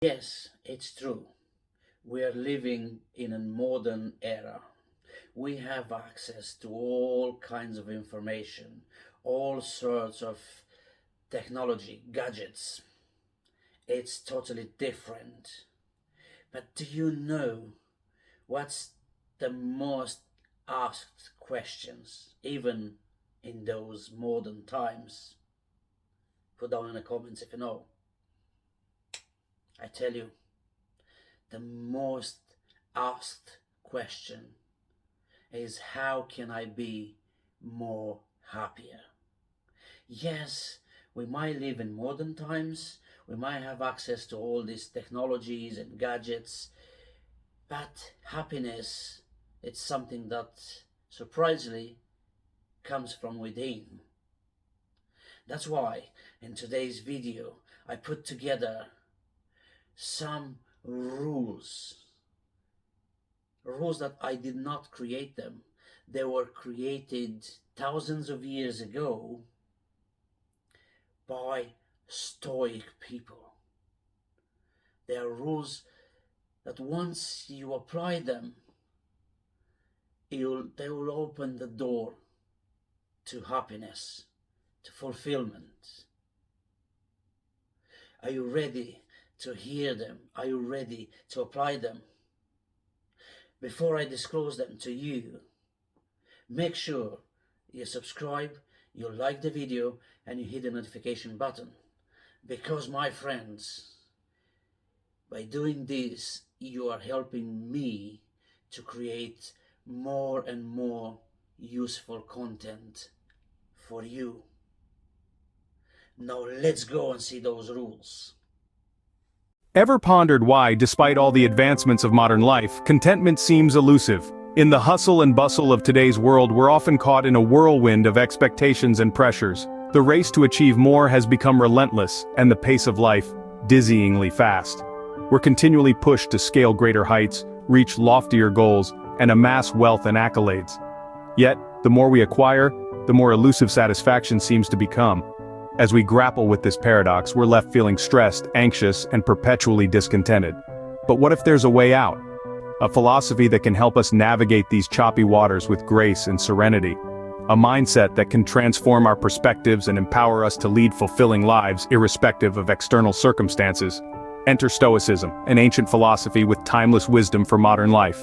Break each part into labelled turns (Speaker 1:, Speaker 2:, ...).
Speaker 1: Yes, it's true. We are living in a modern era. We have access to all kinds of information, all sorts of technology, gadgets. It's totally different. But do you know what's the most asked questions, even in those modern times? Put down in the comments if you know. I tell you, the most asked question is how can I be more happier? Yes, we might live in modern times, we might have access to all these technologies and gadgets, but happiness, it's something that surprisingly comes from within. That's why in today's video I put together some rules that I did not create them. They were created thousands of years ago by Stoic people. They are rules that once you apply them, they will open the door to happiness, to fulfillment. Are you ready to hear them? Are you ready to apply them? Before I disclose them to you, make sure you subscribe, you like the video, and you hit the notification button. Because, my friends, by doing this, you are helping me to create more and more useful content for you. Now let's go and see those rules.
Speaker 2: Ever pondered why, despite all the advancements of modern life, contentment seems elusive? In the hustle and bustle of today's world, we're often caught in a whirlwind of expectations and pressures. The race to achieve more has become relentless, and the pace of life, dizzyingly fast. We're continually pushed to scale greater heights, reach loftier goals, and amass wealth and accolades. Yet, the more we acquire, the more elusive satisfaction seems to become. As we grapple with this paradox, we're left feeling stressed, anxious, and perpetually discontented. But what if there's a way out? A philosophy that can help us navigate these choppy waters with grace and serenity. A mindset that can transform our perspectives and empower us to lead fulfilling lives irrespective of external circumstances. Enter Stoicism, an ancient philosophy with timeless wisdom for modern life.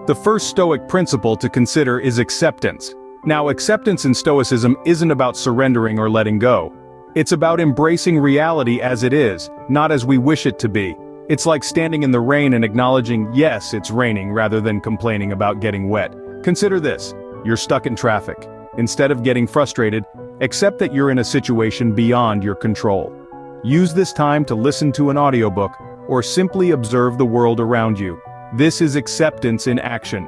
Speaker 2: The first Stoic principle to consider is acceptance. Now, acceptance in Stoicism isn't about surrendering or letting go. It's about embracing reality as it is, not as we wish it to be. It's like standing in the rain and acknowledging, yes, it's raining, rather than complaining about getting wet. Consider this: you're stuck in traffic. Instead of getting frustrated, accept that you're in a situation beyond your control. Use this time to listen to an audiobook, or simply observe the world around you. This is acceptance in action.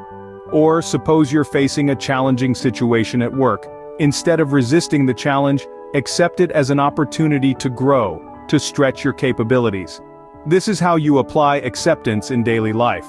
Speaker 2: Or suppose you're facing a challenging situation at work. Instead of resisting the challenge, accept it as an opportunity to grow, to stretch your capabilities. This is how you apply acceptance in daily life.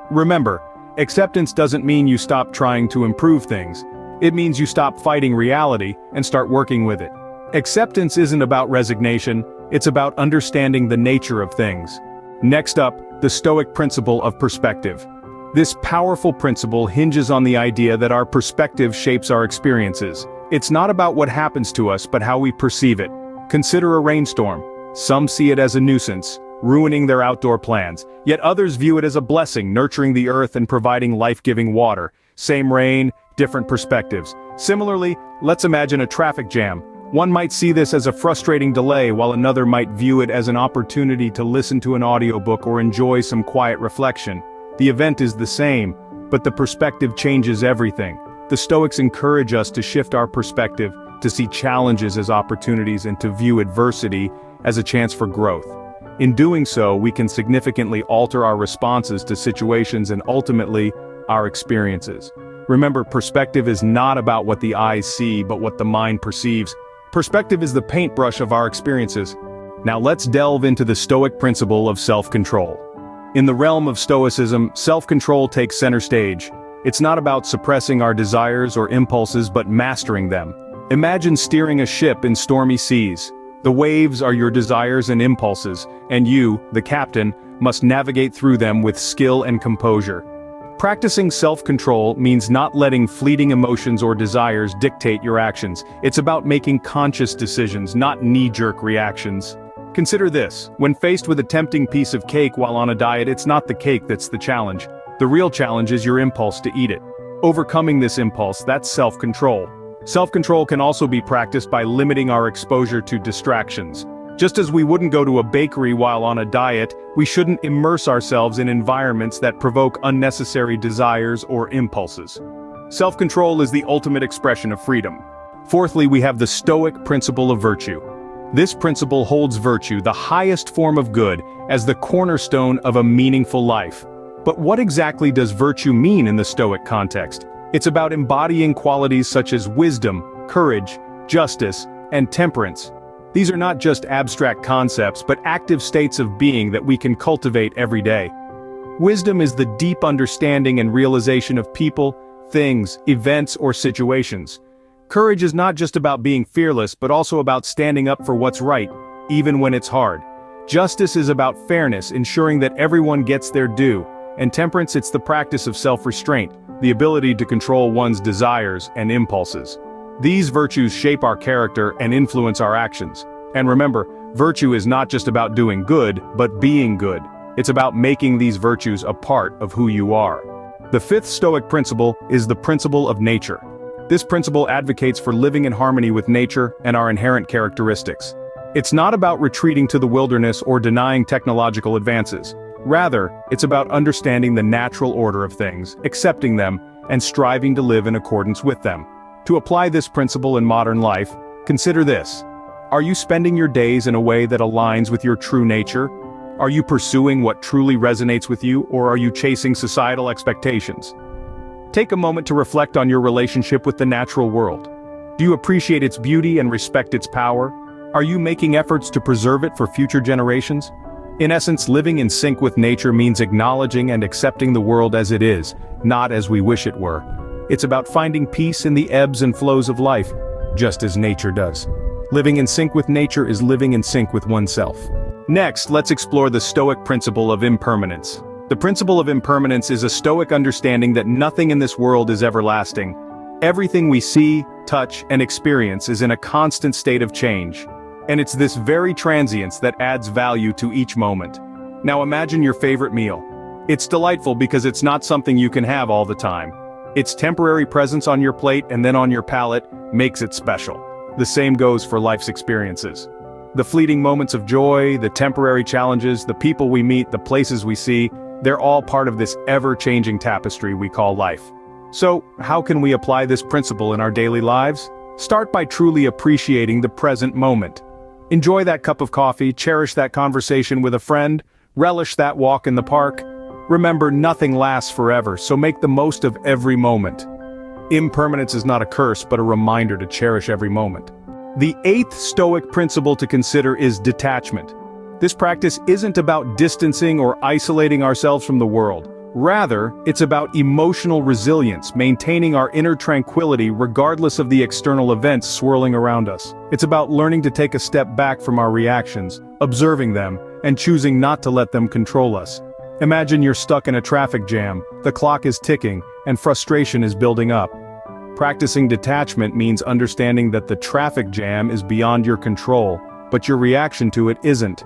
Speaker 2: Remember, acceptance doesn't mean you stop trying to improve things. It means you stop fighting reality and start working with it. Acceptance isn't about resignation, it's about understanding the nature of things. Next up, the Stoic principle of perspective. This powerful principle hinges on the idea that our perspective shapes our experiences. It's not about what happens to us, but how we perceive it. Consider a rainstorm. Some see it as a nuisance, ruining their outdoor plans, yet others view it as a blessing, nurturing the earth and providing life-giving water. Same rain, different perspectives. Similarly, let's imagine a traffic jam. One might see this as a frustrating delay, while another might view it as an opportunity to listen to an audiobook or enjoy some quiet reflection. The event is the same, but the perspective changes everything. The Stoics encourage us to shift our perspective, to see challenges as opportunities and to view adversity as a chance for growth. In doing so, we can significantly alter our responses to situations and ultimately, our experiences. Remember, perspective is not about what the eyes see, but what the mind perceives. Perspective is the paintbrush of our experiences. Now let's delve into the Stoic principle of self-control. In the realm of Stoicism, self-control takes center stage. It's not about suppressing our desires or impulses but mastering them. Imagine steering a ship in stormy seas. The waves are your desires and impulses, and you, the captain, must navigate through them with skill and composure. Practicing self-control means not letting fleeting emotions or desires dictate your actions. It's about making conscious decisions, not knee-jerk reactions. Consider this: when faced with a tempting piece of cake while on a diet, it's not the cake that's the challenge. The real challenge is your impulse to eat it. Overcoming this impulse, that's self-control. Self-control can also be practiced by limiting our exposure to distractions. Just as we wouldn't go to a bakery while on a diet, we shouldn't immerse ourselves in environments that provoke unnecessary desires or impulses. Self-control is the ultimate expression of freedom. Fourthly, we have the Stoic principle of virtue. This principle holds virtue, the highest form of good, as the cornerstone of a meaningful life. But what exactly does virtue mean in the Stoic context? It's about embodying qualities such as wisdom, courage, justice, and temperance. These are not just abstract concepts, but active states of being that we can cultivate every day. Wisdom is the deep understanding and realization of people, things, events, or situations. Courage is not just about being fearless, but also about standing up for what's right, even when it's hard. Justice is about fairness, ensuring that everyone gets their due. And temperance, it's the practice of self-restraint, the ability to control one's desires and impulses. These virtues shape our character and influence our actions. And remember, virtue is not just about doing good, but being good. It's about making these virtues a part of who you are. The fifth Stoic principle is the principle of nature. This principle advocates for living in harmony with nature and our inherent characteristics. It's not about retreating to the wilderness or denying technological advances. Rather, it's about understanding the natural order of things, accepting them, and striving to live in accordance with them. To apply this principle in modern life, consider this. Are you spending your days in a way that aligns with your true nature? Are you pursuing what truly resonates with you, or are you chasing societal expectations? Take a moment to reflect on your relationship with the natural world. Do you appreciate its beauty and respect its power? Are you making efforts to preserve it for future generations? In essence, living in sync with nature means acknowledging and accepting the world as it is, not as we wish it were. It's about finding peace in the ebbs and flows of life, just as nature does. Living in sync with nature is living in sync with oneself. Next, let's explore the Stoic principle of impermanence. The principle of impermanence is a Stoic understanding that nothing in this world is everlasting. Everything we see, touch, and experience is in a constant state of change. And it's this very transience that adds value to each moment. Now imagine your favorite meal. It's delightful because it's not something you can have all the time. Its temporary presence on your plate and then on your palate makes it special. The same goes for life's experiences. The fleeting moments of joy, the temporary challenges, the people we meet, the places we see, they're all part of this ever-changing tapestry we call life. So, how can we apply this principle in our daily lives? Start by truly appreciating the present moment. Enjoy that cup of coffee, cherish that conversation with a friend, relish that walk in the park. Remember, nothing lasts forever, so make the most of every moment. Impermanence is not a curse, but a reminder to cherish every moment. The eighth Stoic principle to consider is detachment. This practice isn't about distancing or isolating ourselves from the world. Rather, it's about emotional resilience, maintaining our inner tranquility regardless of the external events swirling around us. It's about learning to take a step back from our reactions, observing them, and choosing not to let them control us. Imagine you're stuck in a traffic jam, the clock is ticking, and frustration is building up. Practicing detachment means understanding that the traffic jam is beyond your control, but your reaction to it isn't.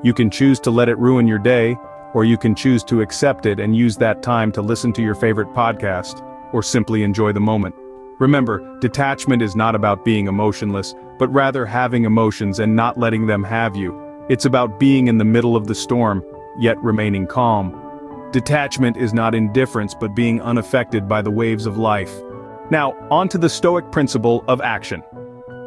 Speaker 2: You can choose to let it ruin your day, or you can choose to accept it and use that time to listen to your favorite podcast, or simply enjoy the moment. Remember, detachment is not about being emotionless, but rather having emotions and not letting them have you. It's about being in the middle of the storm, yet remaining calm. Detachment is not indifference but being unaffected by the waves of life. Now, on to the Stoic principle of action.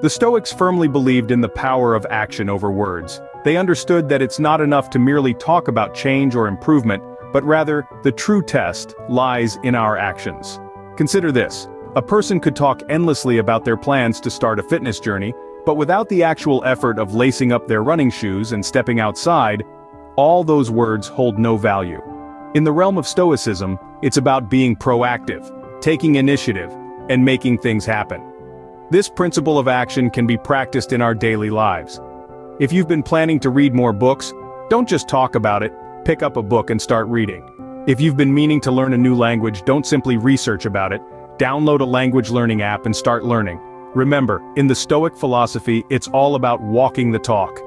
Speaker 2: The Stoics firmly believed in the power of action over words. They understood that it's not enough to merely talk about change or improvement, but rather, the true test lies in our actions. Consider this. A person could talk endlessly about their plans to start a fitness journey, but without the actual effort of lacing up their running shoes and stepping outside, all those words hold no value. In the realm of Stoicism, it's about being proactive, taking initiative, and making things happen. This principle of action can be practiced in our daily lives. If you've been planning to read more books, don't just talk about it, pick up a book and start reading. If you've been meaning to learn a new language, don't simply research about it. Download a language learning app and start learning. Remember, in the Stoic philosophy, it's all about walking the talk.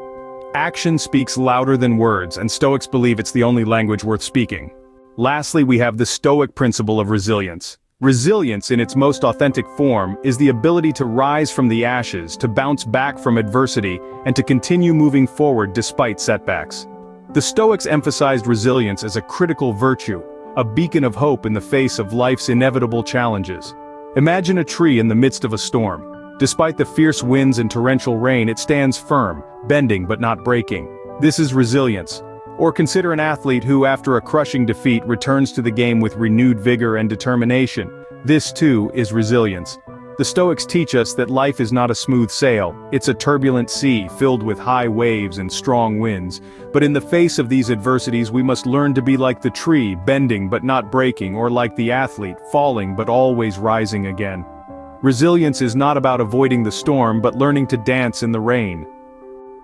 Speaker 2: Action speaks louder than words, and Stoics believe it's the only language worth speaking. Lastly, we have the Stoic principle of resilience. Resilience, in its most authentic form, is the ability to rise from the ashes, to bounce back from adversity, and to continue moving forward despite setbacks. The Stoics emphasized resilience as a critical virtue, a beacon of hope in the face of life's inevitable challenges. Imagine a tree in the midst of a storm. Despite the fierce winds and torrential rain, it stands firm, bending but not breaking. This is resilience. Or consider an athlete who, after a crushing defeat, returns to the game with renewed vigor and determination. This, too, is resilience. The Stoics teach us that life is not a smooth sail, it's a turbulent sea filled with high waves and strong winds. But in the face of these adversities, we must learn to be like the tree, bending but not breaking, or like the athlete, falling but always rising again. Resilience is not about avoiding the storm, but learning to dance in the rain.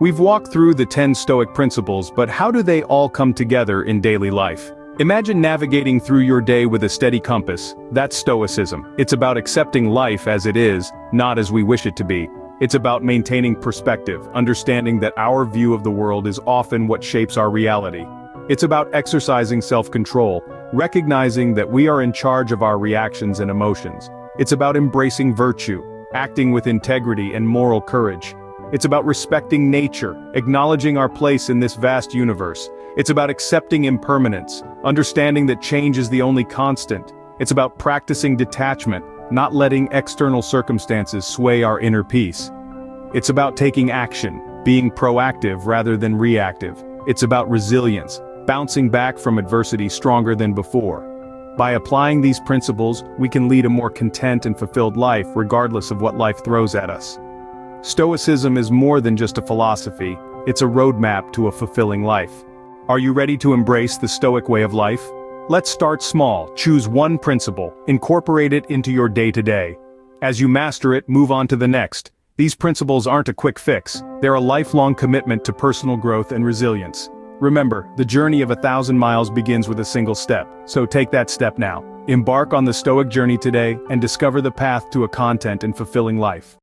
Speaker 2: We've walked through the 10 Stoic principles, but how do they all come together in daily life? Imagine navigating through your day with a steady compass. That's Stoicism. It's about accepting life as it is, not as we wish it to be. It's about maintaining perspective, understanding that our view of the world is often what shapes our reality. It's about exercising self-control, recognizing that we are in charge of our reactions and emotions. It's about embracing virtue, acting with integrity and moral courage. It's about respecting nature, acknowledging our place in this vast universe. It's about accepting impermanence, understanding that change is the only constant. It's about practicing detachment, not letting external circumstances sway our inner peace. It's about taking action, being proactive rather than reactive. It's about resilience, bouncing back from adversity stronger than before. By applying these principles, we can lead a more content and fulfilled life regardless of what life throws at us. Stoicism is more than just a philosophy, it's a roadmap to a fulfilling life. Are you ready to embrace the Stoic way of life? Let's start small, choose one principle, incorporate it into your day-to-day. As you master it, move on to the next. These principles aren't a quick fix, they're a lifelong commitment to personal growth and resilience. Remember, the journey of 1,000 miles begins with a single step, so take that step now. Embark on the Stoic journey today and discover the path to a content and fulfilling life.